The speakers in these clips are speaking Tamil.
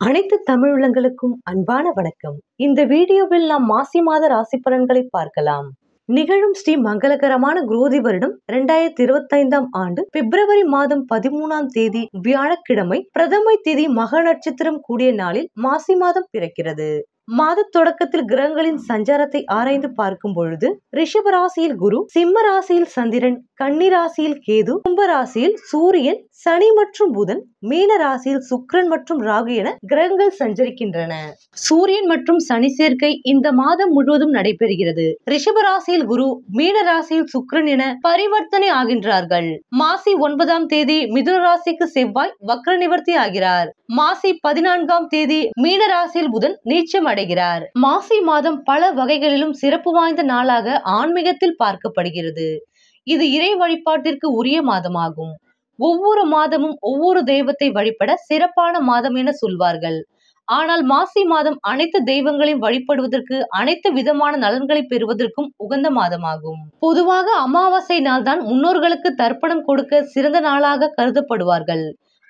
அனைத்து தமிழுள்ளங்களுக்கும் அன்பான வணக்கம். இந்த வீடியோவில் நாம் மாசி மாத ராசி பலன்களை பார்க்கலாம். நிகழும் ஸ்ரீ மங்களகரமான குரோதி வருடம் 2025 ஆண்டு பிப்ரவரி மாதம் 13ஆம் தேதி வியாழக்கிழமை பிரதமை திதி மக நட்சத்திரம் கூடிய நாளில் மாசி மாதம் பிறக்கிறது. மாத தொடக்கத்தில் கிரகங்களின் சஞ்சாரத்தை ஆராய்ந்து பார்க்கும் பொழுது ரிஷப ராசியில் குரு, சிம்ம ராசியில் சந்திரன், கன்னி ராசியில் கேது, கும்ப ராசியில் சூரியன், சனி மற்றும் புதன், மீன ராசியில் சுக்கிரன் மற்றும் ராகு என கிரகங்கள் சஞ்சரிக்கின்றன. சூரியன் மற்றும் சனி சேர்க்கை இந்த மாதம் முழுவதும் நடைபெறுகிறது. ரிஷப ராசியில் குரு, மீன ராசியில் சுக்கிரன் என பரிவர்த்தனை ஆகின்றார்கள். மாசி 9ஆம் தேதி மிதுன ராசிக்கு செவ்வாய் வக்ர நிவர்த்தி ஆகிறார். மாசி 14ஆம் தேதி மீன ராசியில் புதன் நீச்சம் அடைகிறார். மாசி மாதம் பல வகைகளிலும் சிறப்பு வாய்ந்த நாளாக ஆன்மீகத்தில் பார்க்கப்படுகிறது. இது இறை வழிபாட்டிற்கு உரிய மாதமாகும். ஒவ்வொரு மாதமும் ஒவ்வொரு தெய்வத்தை வழிபட சிறப்பான மாதம் என சொல்வார்கள். ஆனால் மாசி மாதம் அனைத்து தெய்வங்களையும் வழிபடுவதற்கு, அனைத்து விதமான நலன்களை பெறுவதற்கும் உகந்த மாதமாகும். பொதுவாக அமாவாசை நாள் தான் முன்னோர்களுக்கு தர்ப்பணம் கொடுக்க சிறந்த நாளாக கருதப்படுவார்கள்.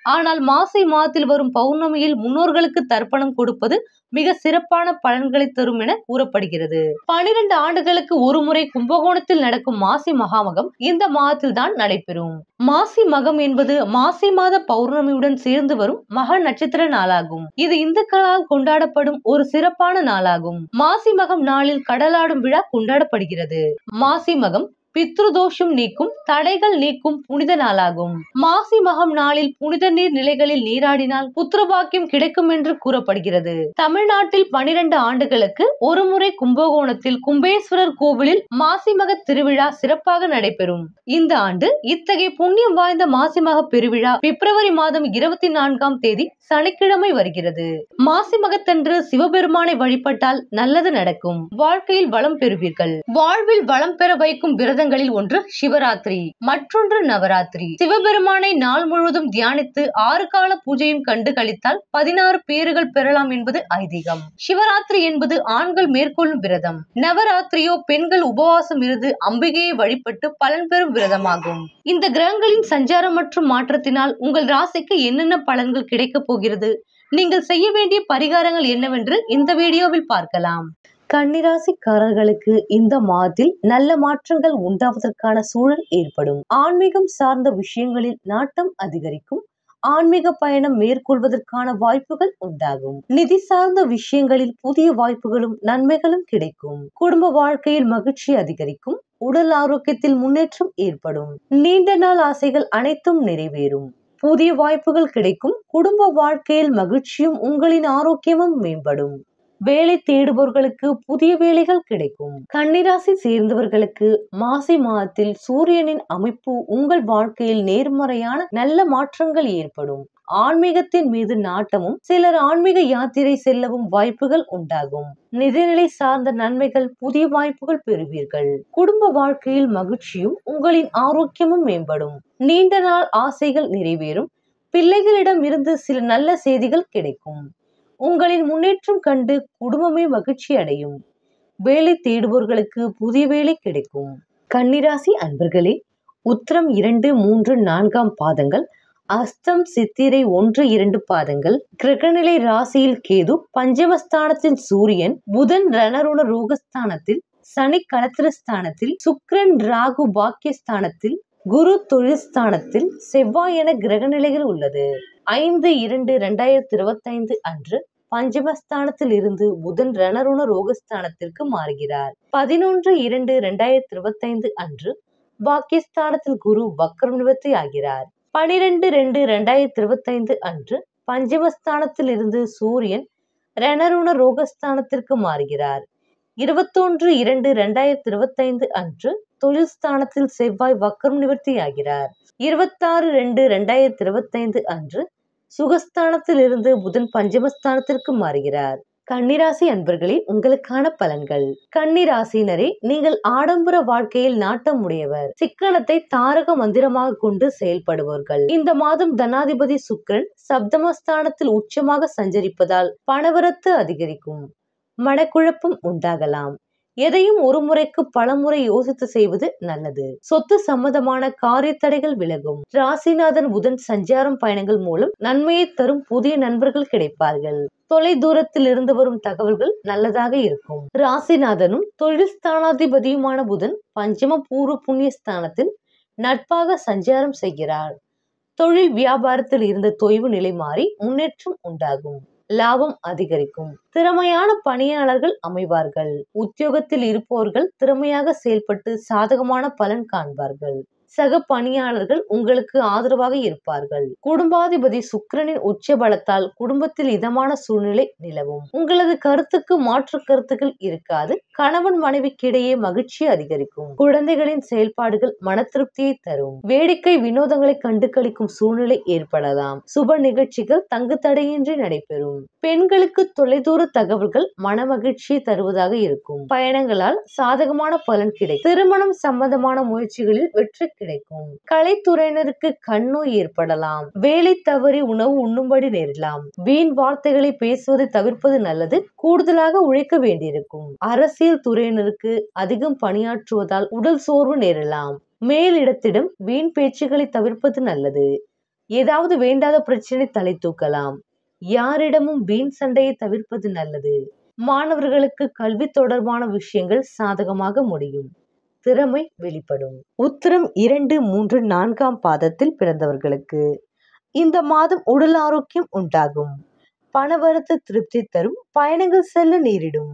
ஆனால் மாசி மாதத்தில் வரும் பௌர்ணமியில் முன்னோர்களுக்கு தர்ப்பணம் கொடுப்பது மிக சிறப்பான பலன்களை தரும் என கூறப்படுகிறது. 12 ஆண்டுகளுக்கு ஒரு முறை கும்பகோணத்தில் நடக்கும் மாசி மகாமகம் இந்த மாதத்தில் தான் நடைபெறும். மாசி மகம் என்பது மாசி மாத பௌர்ணமியுடன் சேர்ந்து வரும் மக நட்சத்திர நாளாகும். இது இந்துக்களால் கொண்டாடப்படும் ஒரு சிறப்பான நாளாகும். மாசி மகம் நாளில் கடலாடும் விழா கொண்டாடப்படுகிறது. மாசி மகம் பித்ருதோஷம் நீக்கும், தடைகள் நீக்கும் புனித நாளாகும். மாசி மகம் நாளில் புனித நீர் நிலைகளில் நீராடினால் புத்திரபாக்கியம் கிடைக்கும் என்று கூறப்படுகிறது. தமிழ்நாட்டில் 12 ஆண்டுகளுக்கு ஒரு முறை கும்பகோணத்தில் கும்பேஸ்வரர் கோவிலில் மாசி மக திருவிழா சிறப்பாக நடைபெறும். இந்த ஆண்டு இத்தகைய புண்ணியம் வாய்ந்த மாசி மக பெருவிழா பிப்ரவரி மாதம் 24ஆம் தேதி சனிக்கிழமை வருகிறது. மாசி மகத்தன்று சிவபெருமானை வழிபட்டால் நல்லது நடக்கும். வாழ்க்கையில் வளம் பெறுவீர்கள். வாழ்வில் வளம் பெற வைக்கும் விரதங்களில் ஒன்று சிவராத்திரி, மற்றொன்று நவராத்திரி. சிவபெருமானை நாள் முழுவதும் தியானித்து 6 கால பூஜையும் கண்டு கழித்தால் 16 பேறுகள் பெறலாம் என்பது ஐதீகம். சிவராத்திரி என்பது ஆண்கள் மேற்கொள்ளும் விரதம். நவராத்திரியோ பெண்கள் உபவாசம் இருந்து அம்பிகையை வழிபட்டு பலன் பெறும் விரதமாகும். இந்த கிரகங்களின் சஞ்சாரம் மற்றும் மாற்றத்தினால் உங்கள் ராசிக்கு என்னென்ன பலன்கள் கிடைக்க போகிறது, நீங்கள் செய்ய வேண்டிய பரிகாரங்கள் என்னவென்று இந்த வீடியோவில் பார்க்கலாம். கன்னிராசிக்காரர்களுக்கு இந்த மாதத்தில் நல்ல மாற்றங்கள் உண்டாவதற்கான சூழல் ஏற்படும். ஆன்மீகம் சார்ந்த விஷயங்களில் நாட்டம் அதிகரிக்கும். ஆன்மீக பயணம் மேற்கொள்வதற்கான வாய்ப்புகள் உண்டாகும். நிதி சார்ந்த விஷயங்களில் புதிய வாய்ப்புகளும் நன்மைகளும் கிடைக்கும். குடும்ப வாழ்க்கையில் மகிழ்ச்சி அதிகரிக்கும். உடல் ஆரோக்கியத்தில் முன்னேற்றம் ஏற்படும். நீண்ட நாள் ஆசைகள் அனைத்தும் நிறைவேறும். புதிய வாய்ப்புகள் கிடைக்கும். குடும்ப வாழ்க்கையில் மகிழ்ச்சியும் உங்களின் ஆரோக்கியமும் மேம்படும். வேலை தேடுபவர்களுக்கு புதிய வேலைகள் கிடைக்கும். கன்னிராசி சேர்ந்தவர்களுக்கு மாசி மாதத்தில் சூரியனின் அமைப்பு உங்கள் வாழ்க்கையில் நேர்மறையான நல்ல மாற்றங்கள் ஏற்படும். ஆன்மீகத்தின் மீது நாட்டமும், சிலர் ஆன்மீக யாத்திரை செல்லவும் வாய்ப்புகள் உண்டாகும். நிதிநிலை சார்ந்த நன்மைகள், புதிய வாய்ப்புகள் பெறுவீர்கள். குடும்ப வாழ்க்கையில் மகிழ்ச்சியும் உங்களின் ஆரோக்கியமும் மேம்படும். நீண்ட நாள் ஆசைகள் நிறைவேறும். பிள்ளைகளிடம் இருந்து சில நல்ல செய்திகள் கிடைக்கும். உங்களின் முன்னேற்றம் கண்டு குடும்பமே மகிழ்ச்சி அடையும். வேலை தேடுபவர்களுக்கு புதிய வேலை கிடைக்கும். கன்னிராசி அன்பர்களே, உத்திரம் 2, 3, 4ஆம் பாதங்கள், அஸ்தம் சித்திரை 1, 2 பாதங்கள், கிரகநிலை ராசியில் கேது, பஞ்சமஸ்தானத்தில் சூரியன், புதன் ரணருண ரோகஸ்தானத்தில், சனி களத்திரஸ்தானத்தில், சுக்கிரன் ராகு பாக்கியஸ்தானத்தில், குரு தொழில்ஸ்தானத்தில், செவ்வாய் என கிரகநிலைகள் உள்ளது. 5/2/2025 அன்று பஞ்சமஸ்தானத்தில் இருந்து புதன் ரணருண ரோகஸ்தானத்திற்கு மாறுகிறார். 11/2/2025 அன்று பாக்கியஸ்தானத்தில் குரு வக்ரம் நிவர்த்தி ஆகிறார். 12/2/2025 அன்று பஞ்சமஸ்தானத்தில் இருந்து சூரியன் ரணருண ரோகஸ்தானத்திற்கு மாறுகிறார். 21/2/2025 அன்று தொழில்ஸ்தானத்தில் செவ்வாய் வக்ரம் நிவர்த்தி ஆகிறார். 26/2/2025 அன்று சுகஸ்தானத்தில் இருந்து புதன் பஞ்சமஸ்தானத்திற்கு மாறுகிறார். கன்னிராசி அன்பர்களே, உங்களுக்கான பலன்கள். கன்னிராசினரே, நீங்கள் ஆடம்பர வாழ்க்கையில் நாட்டம் உடையவர். சிக்கனத்தை தாரக மந்திரமாக கொண்டு செயல்படுவர்கள். இந்த மாதம் தனாதிபதி சுக்கிரன் சப்தமஸ்தானத்தில் உச்சமாக சஞ்சரிப்பதால் பணவரத்து அதிகரிக்கும். மனக்குழப்பம் உண்டாகலாம். எதையும் ஒரு முறைக்கு பலமுறை யோசித்து செய்வது நல்லது. சொத்து சம்பந்தமான காரிய தடைகள் விலகும். ராசிநாதன் புதன் சஞ்சாரம் பயணங்கள் மூலம் நன்மையை தரும் புதிய நண்பர்கள் கிடைப்பார்கள். தொலை தூரத்தில் இருந்து வரும் தகவல்கள் நல்லதாக இருக்கும். ராசிநாதனும் தொழில் ஸ்தானாதிபதியுமான புதன் பஞ்சம பூர்வ புண்ணிய ஸ்தானத்தில் நட்பாக சஞ்சாரம் செய்கிறார். தொழில் வியாபாரத்தில் இருந்த தொய்வு நிலை மாறி முன்னேற்றம் உண்டாகும். லாபம் அதிகரிக்கும். திறமையான பணியாளர்கள் அமைவார்கள். உத்தியோகத்தில் இருப்பவர்கள் திறமையாக செயல்பட்டு சாதகமான பலன் காண்பார்கள். சக பணியாளர்கள் உங்களுக்கு ஆதரவாக இருப்பார்கள். குடும்பாதிபதி சுக்கிரனின் உச்ச பலத்தால் குடும்பத்தில் இதமான சூழ்நிலை நிலவும். உங்களது கருத்துக்கு மாற்று கருத்துக்கள் இருக்காது. கணவன் மனைவிக்கிடையே மகிழ்ச்சி அதிகரிக்கும். குழந்தைகளின் செயல்பாடுகள் மன திருப்தியை தரும். வேடிக்கை வினோதங்களை கண்டு களிக்கும் சூழ்நிலை ஏற்படலாம். சுப நிகழ்ச்சிகள் தங்கு தடையின்றி நடைபெறும். பெண்களுக்கு தொலைதூர தகவல்கள் மன மகிழ்ச்சியை தருவதாக இருக்கும். பயணங்களால் சாதகமான பலன் கிடைக்கும். திருமணம் சம்பந்தமான முயற்சிகளில் வெற்றி கிடைக்கும். கலைத்துறையினருக்கு கண்ணோய் ஏற்படலாம். வேலை தவறி உணவு உண்ணும்படி நேரலாம். வீண் வார்த்தைகளை பேசுவதை தவிர்ப்பது நல்லது. கூடுதலாக உழைக்க வேண்டியிருக்கும். அரசியல் துறையினருக்கு அதிகம் பணியாற்றுவதால் உடல் சோர்வு நேரலாம். மேலிடத்திடம் வீண் பேச்சுகளை தவிர்ப்பது நல்லது. ஏதாவது வேண்டாத பிரச்சனை தலை தூக்கலாம். யாரிடமும் வீண் சண்டையை தவிர்ப்பது நல்லது. மாணவர்களுக்கு கல்வி தொடர்பான விஷயங்கள் சாதகமாக முடியும். திறமை வெளிப்படும். உத்திரம் 2, 3, 4 பாதத்தில் பிறந்தவர்களுக்கு இந்த மாதம் உடல் ஆரோக்கியம் உண்டாகும். பணவரத்து திருப்தி தரும். பயணங்கள் செல்ல நேரிடும்.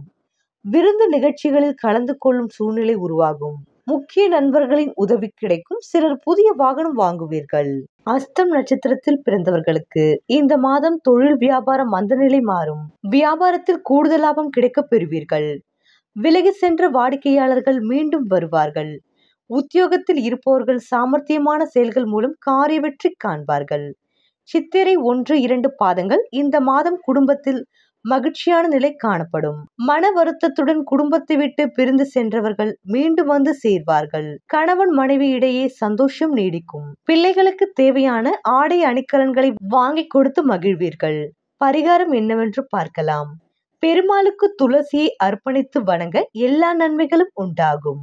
விருந்து நிகழ்ச்சிகளில் கலந்து கொள்ளும் சூழ்நிலை உருவாகும். முக்கிய நண்பர்களின் உதவி கிடைக்கும். சிலர் புதிய வாகனம் வாங்குவீர்கள். அஸ்தம் நட்சத்திரத்தில் பிறந்தவர்களுக்கு இந்த மாதம் தொழில் வியாபார மந்தநிலை மாறும். வியாபாரத்தில் கூடுதல் லாபம் கிடைக்க பெறுவீர்கள். விலகி சென்ற வாடிக்கையாளர்கள் மீண்டும் வருவார்கள். உத்தியோகத்தில் இருப்பவர்கள் சாமர்த்தியமான செயல்கள் மூலம் காரிய வெற்றி காண்பார்கள். சித்திரை 1, 2 பாதங்கள் இந்த மாதம் குடும்பத்தில் மகிழ்ச்சியான நிலை காணப்படும். மன வருத்தத்துடன் குடும்பத்தை விட்டு பிரிந்து சென்றவர்கள் மீண்டும் வந்து சேர்வார்கள். கணவன் மனைவி இடையே சந்தோஷம் நீடிக்கும். பிள்ளைகளுக்கு தேவையான ஆடை அணிகலன்களை வாங்கி கொடுத்து மகிழ்வீர்கள். பரிகாரம் என்னவென்று பார்க்கலாம். பெருமாளுக்கு துளசியை அர்ப்பணித்து வணங்க எல்லா நன்மைகளும் உண்டாகும்.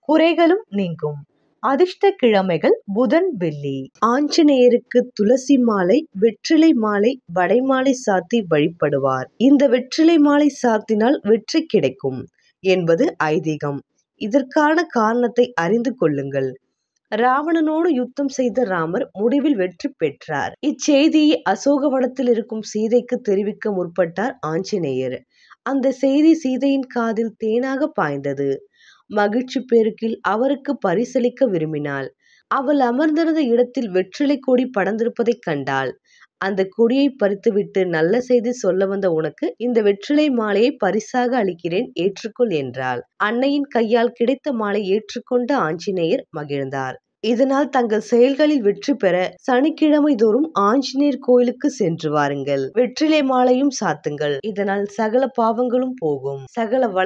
குறைகளும் நீங்கும். அதிர்ஷ்ட கிழமைகள் புதன், வெள்ளி. ஆஞ்சநேயருக்கு துளசி மாலை, வெற்றிலை மாலை, வடைமாலை சாத்தி வழிபடுவார். இந்த வெற்றிலை மாலை சாத்தினால் வெற்றி கிடைக்கும் என்பது ஐதீகம். இதற்கான காரணத்தை அறிந்து கொள்ளுங்கள். ராவணனோடு யுத்தம் செய்த ராமர் முடிவில் வெற்றி பெற்றார். இச்செய்தியை அசோகவனத்தில் இருக்கும் சீதைக்கு தெரிவிக்க முற்பட்டார் ஆஞ்சநேயர். அந்த செய்தி சீதையின் காதில் தேனாக பாய்ந்தது. மகிழ்ச்சி பெருக்கில் அவருக்கு பரிசளிக்க விரும்பினாள். அவள் அமர்ந்திருந்த இடத்தில் வெற்றிலை கொடி படர்ந்திருப்பதைக் கண்டாள். அந்த கொடியை பறித்துவிட்டு நல்ல செய்தி சொல்ல வந்த உனக்கு இந்த வெற்றிலை மாலையை பரிசாக அளிக்கிறேன், ஏற்றுக்கொள் என்றாள். அன்னையின் கையால் கிடைத்த மாலை ஏற்றுக்கொண்ட ஆஞ்சநேயர் மகிழ்ந்தார். இதனால் தங்கள் செயல்களில் வெற்றி பெற சனிக்கிழமை தோறும் ஆஞ்சநேயர் கோயிலுக்கு சென்று வாருங்கள். வெற்றிலை மாலையும் சாத்துங்கள். இதனால் சகல பாவங்களும் போகும். சகல வளங்களும்